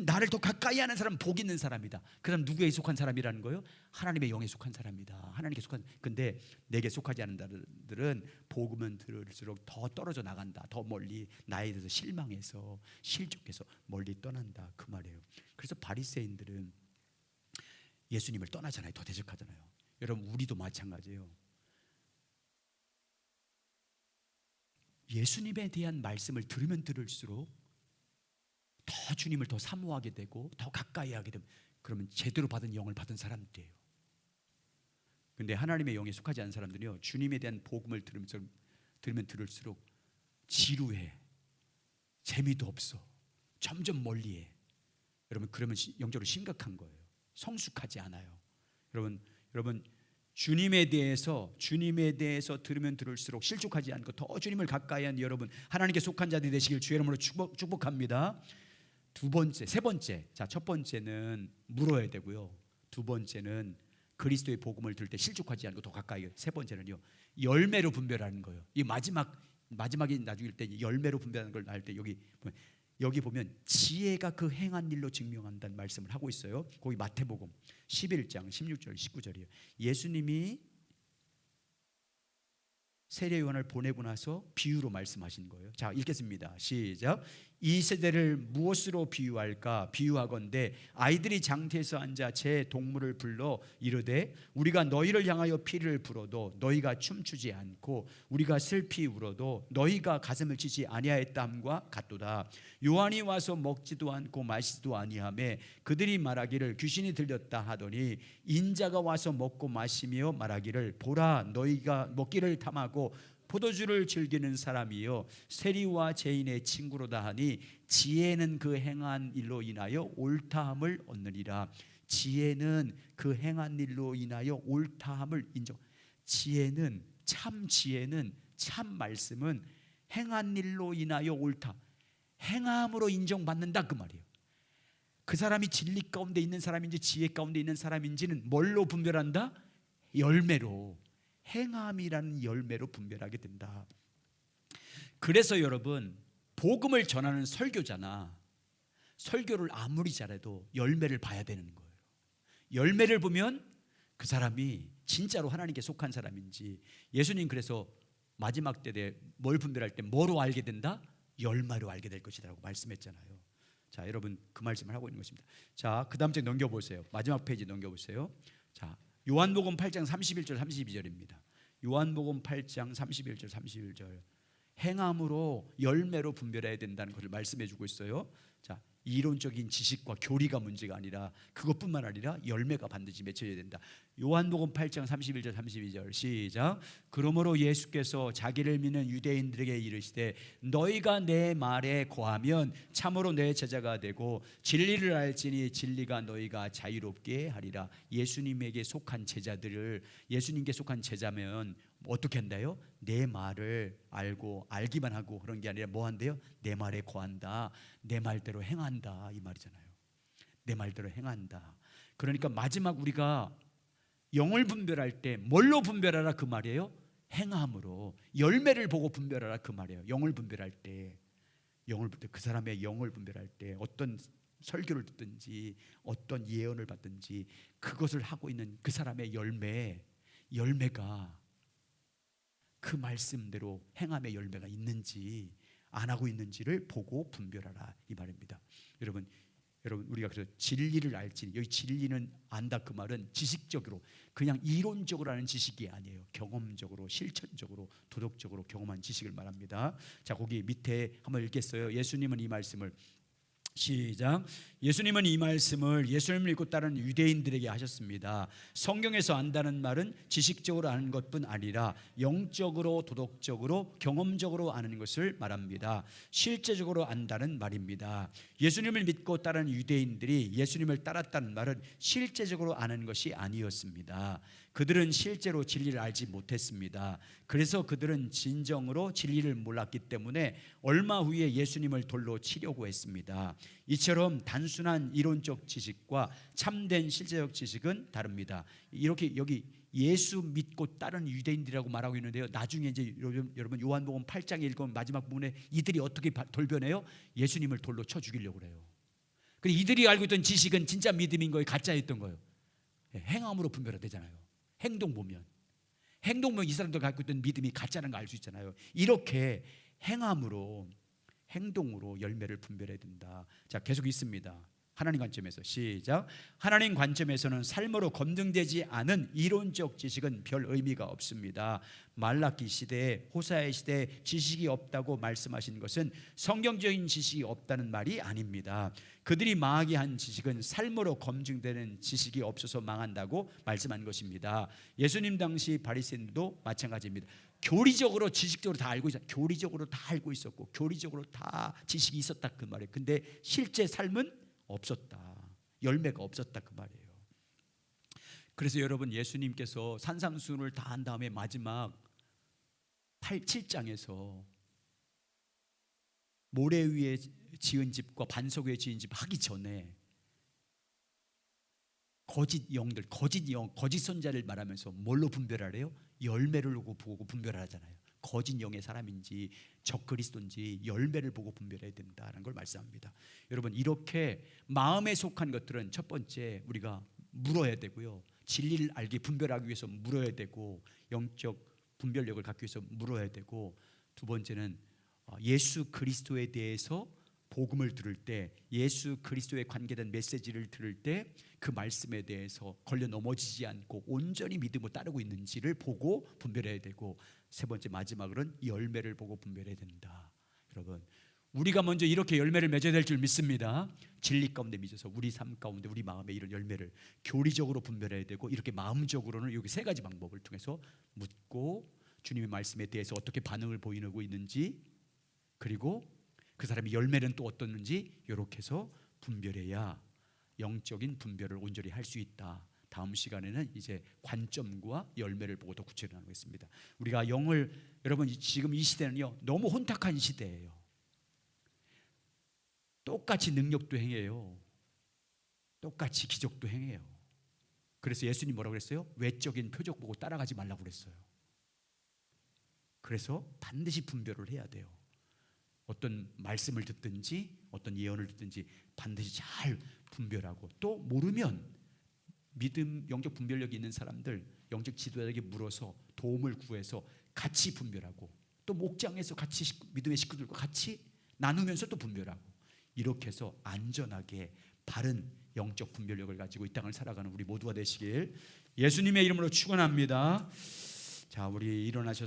나를 더 가까이 하는 사람은 복 있는 사람이다. 그 사람 누구에 속한 사람이라는 거예요? 하나님의 영에 속한 사람이다. 하나님께 속한. 근데 내게 속하지 않는 자들은 복음은 들을수록 더 떨어져 나간다. 더 멀리 나에 대해서 실망해서 실족해서 멀리 떠난다. 그 말이에요. 그래서 바리새인들은 예수님을 떠나잖아요. 더 대적하잖아요. 여러분 우리도 마찬가지예요. 예수님에 대한 말씀을 들으면 들을수록 더 주님을 더 사모하게 되고 더 가까이 하게 되면 그러면 제대로 받은 영을 받은 사람들이에요. 근데 하나님의 영에 속하지 않은 사람들이요, 주님에 대한 복음을 들으면 들을수록 지루해, 재미도 없어, 점점 멀리해. 여러분 그러면 영적으로 심각한 거예요. 성숙하지 않아요. 여러분 주님에 대해서 들으면 들을수록 실족하지 않고 더 주님을 가까이 한 여러분, 하나님께 속한 자들이 되시길 주의 이름으로 축복합니다. 세 번째. 자, 첫 번째는 물어야 되고요. 두 번째는 그리스도의 복음을 들을 때 실족하지 않고 더 가까이. 세 번째는요, 열매로 분별하는 거예요. 이 마지막에 나중일 때 열매로 분별하는 걸 알 때 여기 보면 지혜가 그 행한 일로 증명한다는 말씀을 하고 있어요. 거기 마태복음 11장 16절 19절이에요. 예수님이 세례 요한을 보내고 나서 비유로 말씀하신 거예요. 자, 읽겠습니다. 시작. 이 세대를 무엇으로 비유할까? 비유하건대 아이들이 장터에서 앉아 제 동물을 불러 이르되 우리가 너희를 향하여 피를 불어도 너희가 춤추지 않고 우리가 슬피 울어도 너희가 가슴을 치지 아니하였다함과 같도다. 요한이 와서 먹지도 않고 마시지도 아니하며 그들이 말하기를 귀신이 들렸다 하더니 인자가 와서 먹고 마시며 말하기를 보라 너희가 먹기를 탐하고 포도주를 즐기는 사람이요 세리와 죄인의 친구로다 하니 지혜는 그 행한 일로 인하여 옳다함을 얻느니라. 지혜는 그 행한 일로 인하여 옳다함을 인정. 지혜는 참 말씀은 행한 일로 인하여 옳다, 행함으로 인정받는다 그 말이에요. 그 사람이 진리 가운데 있는 사람인지 지혜 가운데 있는 사람인지는 뭘로 분별한다? 열매로, 행함이라는 열매로 분별하게 된다. 그래서 여러분 복음을 전하는 설교자나 설교를 아무리 잘해도 열매를 봐야 되는 거예요. 열매를 보면 그 사람이 진짜로 하나님께 속한 사람인지. 예수님 그래서 마지막 때에 뭘 분별할 때 뭐로 알게 된다? 열매로 알게 될 것이라고 말씀했잖아요. 자, 여러분 그 말씀을 하고 있는 것입니다. 자, 그 다음 장 넘겨보세요. 마지막 페이지 넘겨보세요. 자, 요한복음 8장 31절 32절입니다. 요한복음 8장 31절 31절. 행함으로 열매로 분별해야 된다는 것을 말씀해 주고 있어요. 자, 이론적인 지식과 교리가 문제가 아니라 그것뿐만 아니라 열매가 반드시 맺혀야 된다. 요한복음 8장 31절 32절 시작. 그러므로 예수께서 자기를 믿는 유대인들에게 이르시되 너희가 내 말에 거하면 참으로 내 제자가 되고 진리를 알지니 진리가 너희가 자유롭게 하리라. 예수님에게 속한 제자들을, 예수님께 속한 제자면 어떻게 한다요? 내 말을 알고 알기만 하고 그런 게 아니라 뭐 한대요? 내 말에 거한다, 내 말대로 행한다 이 말이잖아요. 내 말대로 행한다. 그러니까 마지막 우리가 영을 분별할 때 뭘로 분별하라 그 말이에요? 행함으로. 열매를 보고 분별하라 그 말이에요. 영을 분별할 때, 그 사람의 영을 분별할 때 어떤 설교를 듣든지 어떤 예언을 받든지 그것을 하고 있는 그 사람의 열매가 그 말씀대로 행함의 열매가 있는지 안 하고 있는지를 보고 분별하라 이 말입니다. 여러분 우리가 그래서 진리를 알지, 여기 진리는 안다 그 말은 지식적으로 그냥 이론적으로 아는 지식이 아니에요. 경험적으로, 실천적으로, 도덕적으로 경험한 지식을 말합니다. 자, 거기 밑에 한번 읽겠어요. 예수님은 이 말씀을 시작. 예수님은 이 말씀을 예수님을 믿고 따르는 유대인들에게 하셨습니다. 성경에서 안다는 말은 지식적으로 아는 것뿐 아니라 영적으로, 도덕적으로, 경험적으로 아는 것을 말합니다. 실제적으로 안다는 말입니다. 예수님을 믿고 따르는 유대인들이 예수님을 따랐다는 말은 실제적으로 아는 것이 아니었습니다. 그들은 실제로 진리를 알지 못했습니다. 그래서 그들은 진정으로 진리를 몰랐기 때문에 얼마 후에 예수님을 돌로 치려고 했습니다. 이처럼 단순한 이론적 지식과 참된 실제적 지식은 다릅니다. 이렇게 여기 예수 믿고 따르는 유대인들이라고 말하고 있는데요. 나중에 이제 여러분 요한복음 8장에 읽은 마지막 부분에 이들이 어떻게 돌변해요? 예수님을 돌로 쳐 죽이려고 그래요. 근데 이들이 알고 있던 지식은 진짜 믿음인 거예요, 가짜였던 거예요. 행함으로 분별이 되잖아요. 행동 보면 이 사람들 갖고 있던 믿음이 가짜라는 걸 알 수 있잖아요. 이렇게 행함으로, 행동으로 열매를 분별해야 된다. 자, 계속 있습니다. 하나님 관점에서 시작. 하나님 관점에서는 삶으로 검증되지 않은 이론적 지식은 별 의미가 없습니다. 말라기 시대에 호사야 시대에 지식이 없다고 말씀하신 것은 성경적인 지식이 없다는 말이 아닙니다. 그들이 망하게 한 지식은 삶으로 검증되는 지식이 없어서 망한다고 말씀한 것입니다. 예수님 당시 바리새인도 마찬가지입니다. 교리적으로 지식적으로 다 알고 있었고, 교리적으로 다 알고 있었고, 교리적으로 다 지식이 있었다 그 말이에요. 근데 실제 삶은 없었다. 열매가 없었다 그 말이에요. 그래서 여러분, 예수님께서 산상수훈을 다 한 다음에 마지막 7장에서 모래 위에 지은 집과 반석 위에 지은 집 하기 전에 거짓 영들, 거짓 선자를 말하면서 뭘로 분별하래요? 열매를 보고 분별하잖아요. 거짓 영의 사람인지 적그리스도인지 열매를 보고 분별해야 된다는 걸 말씀합니다. 여러분, 이렇게 마음에 속한 것들은 첫 번째 우리가 물어야 되고요. 진리를 알기 분별하기 위해서 물어야 되고, 영적 분별력을 갖기 위해서 물어야 되고, 두 번째는 예수 그리스도에 대해서 복음을 들을 때, 예수 그리스도에 관계된 메시지를 들을 때 그 말씀에 대해서 걸려 넘어지지 않고 온전히 믿음으로 따르고 있는지를 보고 분별해야 되고, 세 번째 마지막으로는 열매를 보고 분별해야 된다. 여러분, 우리가 먼저 이렇게 열매를 맺어야 될 줄 믿습니다. 진리 가운데 믿어서 우리 삶 가운데 우리 마음에 이런 열매를 교리적으로 분별해야 되고, 이렇게 마음적으로는 여기 세 가지 방법을 통해서 묻고 주님의 말씀에 대해서 어떻게 반응을 보이고 있는지, 그리고 그 사람의 열매는 또 어떻는지 이렇게 해서 분별해야 영적인 분별을 온전히 할 수 있다. 다음 시간에는 이제 관점과 열매를 보고 더 구체적으로 나누겠습니다. 우리가 영을, 여러분 지금 이 시대는요 너무 혼탁한 시대예요. 똑같이 능력도 행해요. 똑같이 기적도 행해요. 그래서 예수님 뭐라고 그랬어요? 외적인 표적 보고 따라가지 말라고 그랬어요. 그래서 반드시 분별을 해야 돼요. 어떤 말씀을 듣든지 어떤 예언을 듣든지 반드시 잘 분별하고, 또 모르면 믿음, 영적 분별력이 있는 사람들, 영적 지도자에게 물어서 도움을 구해서 같이 분별하고, 또 목장에서 같이 믿음의 식구들과 같이 나누면서 또 분별하고, 이렇게 해서 안전하게 바른 영적 분별력을 가지고 이 땅을 살아가는 우리 모두가 되시길 예수님의 이름으로 축원합니다. 자, 우리 일어나셔서